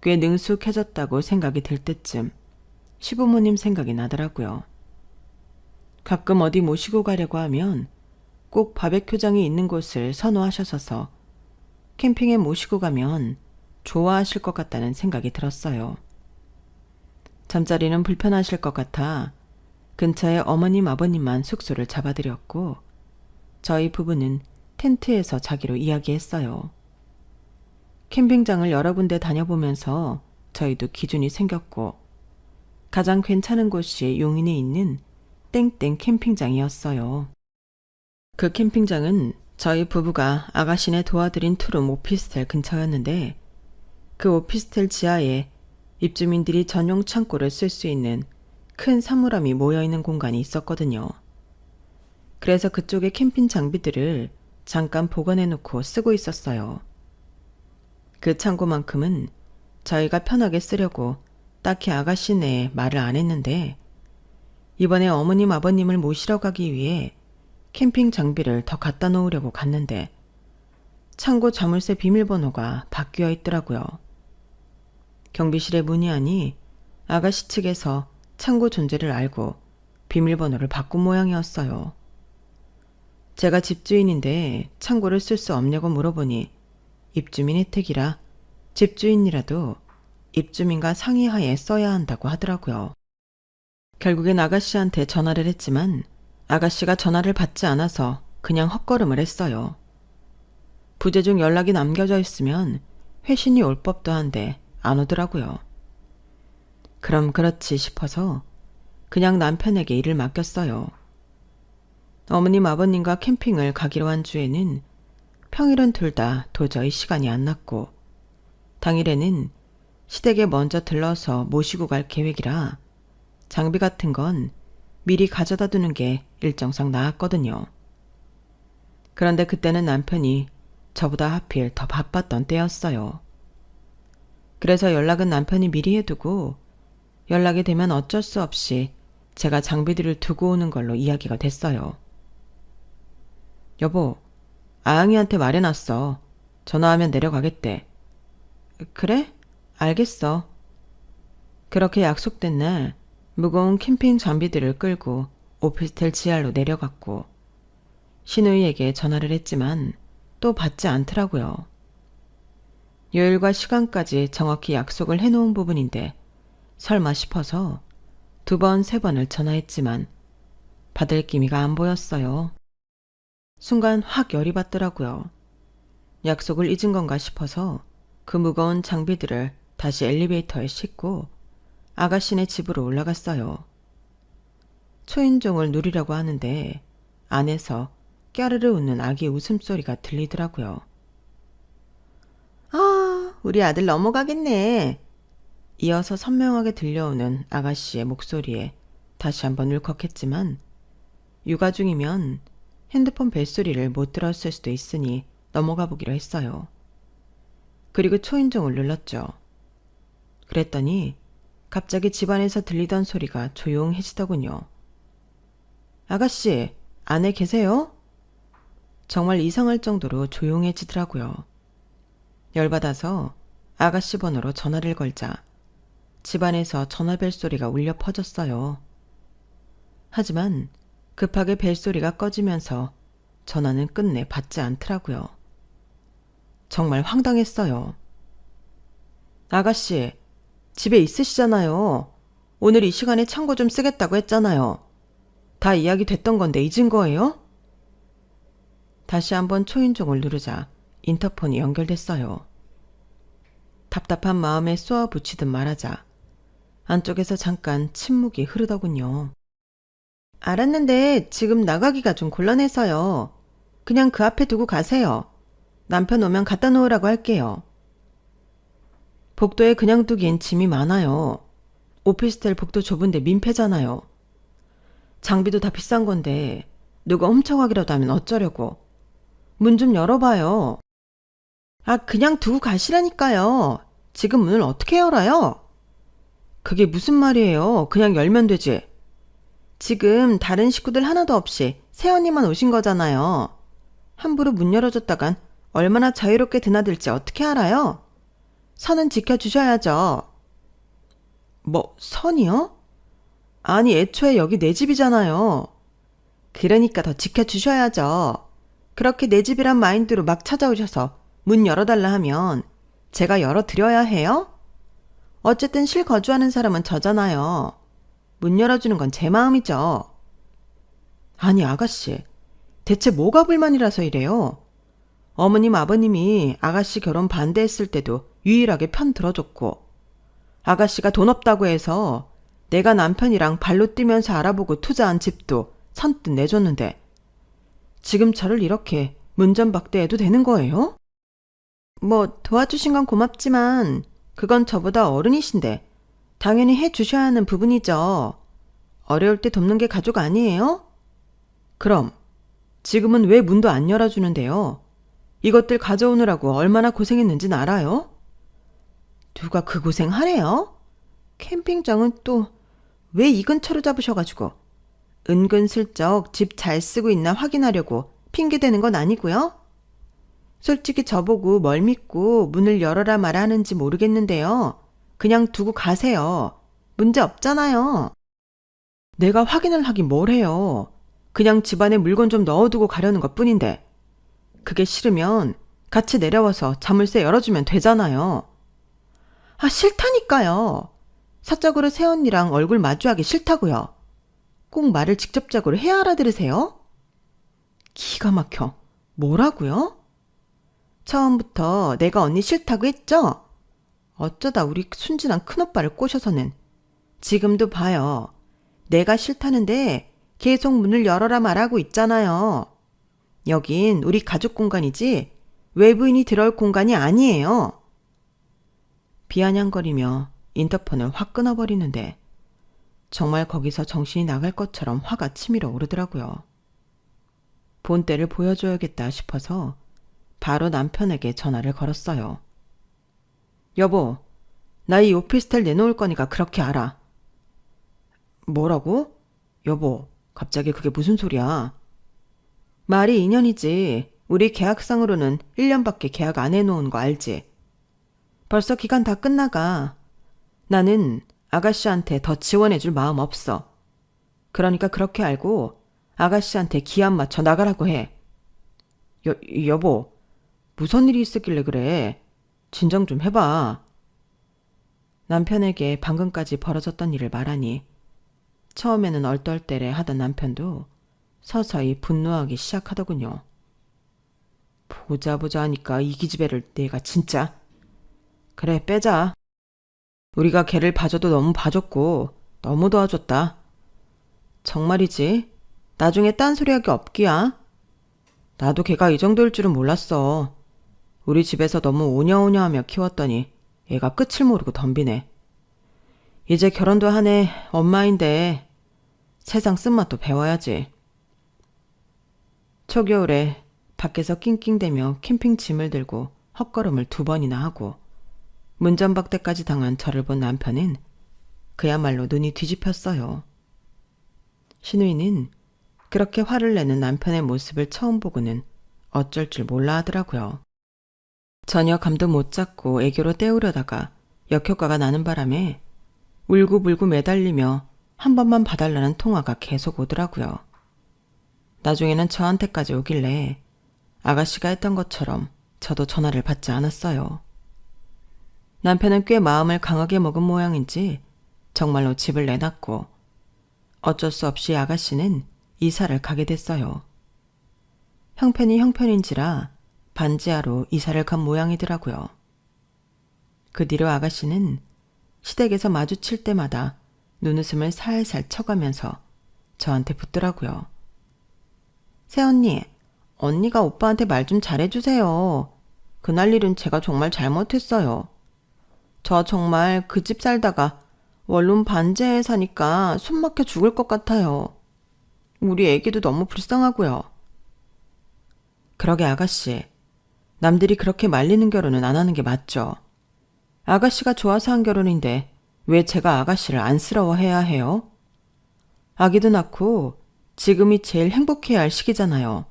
꽤 능숙해졌다고 생각이 들 때쯤 시부모님 생각이 나더라고요. 가끔 어디 모시고 가려고 하면 꼭 바베큐장이 있는 곳을 선호하셔서 캠핑에 모시고 가면 좋아하실 것 같다는 생각이 들었어요. 잠자리는 불편하실 것 같아 근처에 어머님 아버님만 숙소를 잡아드렸고 저희 부부는 텐트에서 자기로 이야기했어요. 캠핑장을 여러 군데 다녀보면서 저희도 기준이 생겼고 가장 괜찮은 곳이 용인에 있는 땡땡 캠핑장이었어요. 그 캠핑장은 저희 부부가 아가씨네 도와드린 투룸 오피스텔 근처였는데 그 오피스텔 지하에 입주민들이 전용 창고를 쓸 수 있는 큰 사물함이 모여있는 공간이 있었거든요. 그래서 그쪽에 캠핑 장비들을 잠깐 보관해놓고 쓰고 있었어요. 그 창고만큼은 저희가 편하게 쓰려고 딱히 아가씨네 말을 안 했는데 이번에 어머님 아버님을 모시러 가기 위해 캠핑 장비를 더 갖다 놓으려고 갔는데 창고 자물쇠 비밀번호가 바뀌어 있더라고요. 경비실에 문의하니 아가씨 측에서 창고 존재를 알고 비밀번호를 바꾼 모양이었어요. 제가 집주인인데 창고를 쓸 수 없냐고 물어보니 입주민 혜택이라 집주인이라도 입주민과 상의하에 써야 한다고 하더라고요. 결국엔 아가씨한테 전화를 했지만 아가씨가 전화를 받지 않아서 그냥 헛걸음을 했어요. 부재 중 연락이 남겨져 있으면 회신이 올 법도 한데 안 오더라고요. 그럼 그렇지 싶어서 그냥 남편에게 일을 맡겼어요. 어머님 아버님과 캠핑을 가기로 한 주에는 평일은 둘 다 도저히 시간이 안 났고 당일에는 시댁에 먼저 들러서 모시고 갈 계획이라 장비 같은 건 미리 가져다 두는 게 일정상 나았거든요. 그런데 그때는 남편이 저보다 하필 더 바빴던 때였어요. 그래서 연락은 남편이 미리 해두고 연락이 되면 어쩔 수 없이 제가 장비들을 두고 오는 걸로 이야기가 됐어요. 여보, 아영이한테 말해놨어. 전화하면 내려가겠대. 그래? 알겠어. 그렇게 약속된 날 무거운 캠핑 장비들을 끌고 오피스텔 지하로 내려갔고 신우이에게 전화를 했지만 또 받지 않더라고요. 요일과 시간까지 정확히 약속을 해놓은 부분인데 설마 싶어서 2번, 3번을 전화했지만 받을 기미가 안 보였어요. 순간 확 열이 받더라고요. 약속을 잊은 건가 싶어서 그 무거운 장비들을 다시 엘리베이터에 싣고 아가씨네 집으로 올라갔어요. 초인종을 누르려고 하는데 안에서 깨르르 웃는 아기 웃음소리가 들리더라고요. 아, 우리 아들 넘어가겠네. 이어서 선명하게 들려오는 아가씨의 목소리에 다시 한번 울컥했지만 육아 중이면 핸드폰 벨소리를 못 들었을 수도 있으니 넘어가 보기로 했어요. 그리고 초인종을 눌렀죠. 그랬더니 갑자기 집안에서 들리던 소리가 조용해지더군요. 아가씨, 안에 계세요? 정말 이상할 정도로 조용해지더라고요. 열받아서 아가씨 번호로 전화를 걸자 집안에서 전화벨 소리가 울려 퍼졌어요. 하지만 급하게 벨소리가 꺼지면서 전화는 끝내 받지 않더라고요. 정말 황당했어요. 아가씨, 집에 있으시잖아요. 오늘 이 시간에 창고 좀 쓰겠다고 했잖아요. 다 이야기 됐던 건데 잊은 거예요? 다시 한번 초인종을 누르자 인터폰이 연결됐어요. 답답한 마음에 쏘아 붙이듯 말하자 안쪽에서 잠깐 침묵이 흐르더군요. 알았는데 지금 나가기가 좀 곤란해서요. 그냥 그 앞에 두고 가세요. 남편 오면 갖다 놓으라고 할게요. 복도에 그냥 두기엔 짐이 많아요. 오피스텔 복도 좁은데 민폐잖아요. 장비도 다 비싼 건데 누가 훔쳐가기라도 하면 어쩌려고. 문 좀 열어봐요. 아, 그냥 두고 가시라니까요. 지금 문을 어떻게 열어요? 그게 무슨 말이에요. 그냥 열면 되지. 지금 다른 식구들 하나도 없이 새언니만 오신 거잖아요. 함부로 문 열어줬다간 얼마나 자유롭게 드나들지 어떻게 알아요? 선은 지켜주셔야죠. 뭐, 선이요? 아니, 애초에 여기 내 집이잖아요. 그러니까 더 지켜주셔야죠. 그렇게 내 집이란 마인드로 막 찾아오셔서 문 열어달라 하면 제가 열어드려야 해요? 어쨌든 실거주하는 사람은 저잖아요. 문 열어주는 건 제 마음이죠. 아니, 아가씨, 대체 뭐가 불만이라서 이래요? 어머님, 아버님이 아가씨 결혼 반대했을 때도 유일하게 편 들어줬고 아가씨가 돈 없다고 해서 내가 남편이랑 발로 뛰면서 알아보고 투자한 집도 선뜻 내줬는데 지금 저를 이렇게 문전박대해도 되는 거예요? 뭐 도와주신 건 고맙지만 그건 저보다 어른이신데 당연히 해주셔야 하는 부분이죠. 어려울 때 돕는 게 가족 아니에요? 그럼 지금은 왜 문도 안 열어주는데요? 이것들 가져오느라고 얼마나 고생했는진 알아요? 누가 그 고생하래요? 캠핑장은 또 왜 이 근처로 잡으셔가지고 은근슬쩍 집 잘 쓰고 있나 확인하려고 핑계대는 건 아니고요? 솔직히 저보고 뭘 믿고 문을 열어라 말아 하는지 모르겠는데요. 그냥 두고 가세요. 문제 없잖아요. 내가 확인을 하긴 뭘 해요. 그냥 집안에 물건 좀 넣어두고 가려는 것뿐인데 그게 싫으면 같이 내려와서 자물쇠 열어주면 되잖아요. 아, 싫다니까요. 사적으로 새언니랑 얼굴 마주하기 싫다고요. 꼭 말을 직접적으로 해야 알아들으세요? 기가 막혀. 뭐라고요? 처음부터 내가 언니 싫다고 했죠? 어쩌다 우리 순진한 큰오빠를 꼬셔서는. 지금도 봐요. 내가 싫다는데 계속 문을 열어라 말하고 있잖아요. 여긴 우리 가족 공간이지 외부인이 들어올 공간이 아니에요. 비아냥거리며 인터폰을 확 끊어버리는데 정말 거기서 정신이 나갈 것처럼 화가 치밀어 오르더라고요. 본때를 보여줘야겠다 싶어서 바로 남편에게 전화를 걸었어요. 여보, 나 이 오피스텔 내놓을 거니까 그렇게 알아. 뭐라고? 여보, 갑자기 그게 무슨 소리야? 말이 인연이지. 우리 계약상으로는 1년밖에 계약 안 해놓은 거 알지? 벌써 기간 다 끝나가. 나는 아가씨한테 더 지원해줄 마음 없어. 그러니까 그렇게 알고 아가씨한테 기한 맞춰 나가라고 해. 여보, 무슨 일이 있었길래 그래? 진정 좀 해봐. 남편에게 방금까지 벌어졌던 일을 말하니 처음에는 얼떨때래 하던 남편도 서서히 분노하기 시작하더군요. 보자 하니까 이 기집애를 내가 진짜. 그래, 빼자. 우리가 걔를 봐줘도 너무 봐줬고 너무 도와줬다. 정말이지? 나중에 딴소리하기 없기야. 나도 걔가 이 정도일 줄은 몰랐어. 우리 집에서 너무 오냐오냐하며 키웠더니 애가 끝을 모르고 덤비네. 이제 결혼도 하네. 엄마인데 세상 쓴맛도 배워야지. 초겨울에 밖에서 낑낑대며 캠핑 짐을 들고 헛걸음을 2번이나 하고 문전박대까지 당한 저를 본 남편은 그야말로 눈이 뒤집혔어요. 신우이는 그렇게 화를 내는 남편의 모습을 처음 보고는 어쩔 줄 몰라 하더라고요. 전혀 감도 못 잡고 애교로 때우려다가 역효과가 나는 바람에 울고불고 매달리며 한 번만 봐달라는 통화가 계속 오더라고요. 나중에는 저한테까지 오길래 아가씨가 했던 것처럼 저도 전화를 받지 않았어요. 남편은 꽤 마음을 강하게 먹은 모양인지 정말로 집을 내놨고 어쩔 수 없이 아가씨는 이사를 가게 됐어요. 형편이 형편인지라 반지하로 이사를 간 모양이더라고요. 그 뒤로 아가씨는 시댁에서 마주칠 때마다 눈웃음을 살살 쳐가면서 저한테 붙더라고요. 새언니, 언니가 오빠한테 말 좀 잘해주세요. 그날 일은 제가 정말 잘못했어요. 저 정말 그 집 살다가 원룸 반지하에 사니까 숨 막혀 죽을 것 같아요. 우리 애기도 너무 불쌍하고요. 그러게 아가씨, 남들이 그렇게 말리는 결혼은 안 하는 게 맞죠. 아가씨가 좋아서 한 결혼인데 왜 제가 아가씨를 안쓰러워해야 해요? 아기도 낳고 지금이 제일 행복해야 할 시기잖아요.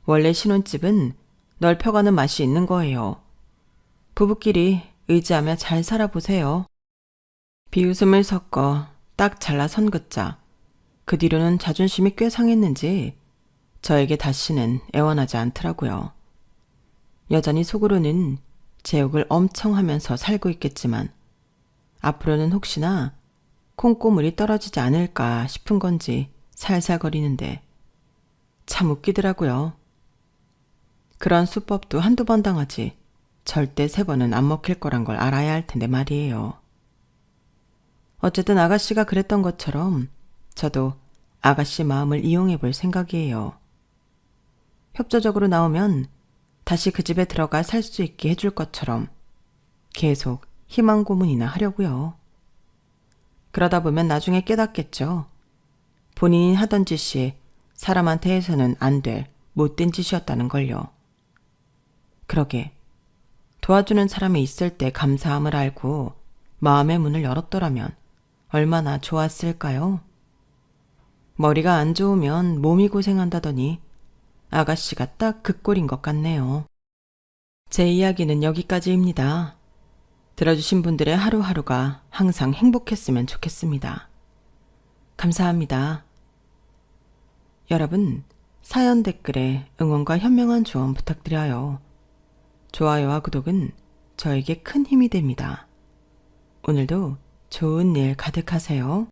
원래 신혼집은 넓혀가는 맛이 있는 거예요. 부부끼리 의지하며 잘 살아보세요. 비웃음을 섞어 딱 잘라선 긋자 그 뒤로는 자존심이 꽤 상했는지 저에게 다시는 애원하지 않더라고요. 여전히 속으로는 제 욕을 엄청 하면서 살고 있겠지만 앞으로는 혹시나 콩고물이 떨어지지 않을까 싶은 건지 살살거리는데 참 웃기더라고요. 그런 수법도 한두 번 당하지 절대 3번은 안 먹힐 거란 걸 알아야 할 텐데 말이에요. 어쨌든 아가씨가 그랬던 것처럼 저도 아가씨 마음을 이용해 볼 생각이에요. 협조적으로 나오면 다시 그 집에 들어가 살 수 있게 해줄 것처럼 계속 희망 고문이나 하려고요. 그러다 보면 나중에 깨닫겠죠. 본인이 하던 짓이 사람한테 해서는 안 될 못된 짓이었다는 걸요. 그러게 도와주는 사람이 있을 때 감사함을 알고 마음의 문을 열었더라면 얼마나 좋았을까요? 머리가 안 좋으면 몸이 고생한다더니 아가씨가 딱 그 꼴인 것 같네요. 제 이야기는 여기까지입니다. 들어주신 분들의 하루하루가 항상 행복했으면 좋겠습니다. 감사합니다. 여러분, 사연 댓글에 응원과 현명한 조언 부탁드려요. 좋아요와 구독은 저에게 큰 힘이 됩니다. 오늘도 좋은 일 가득하세요.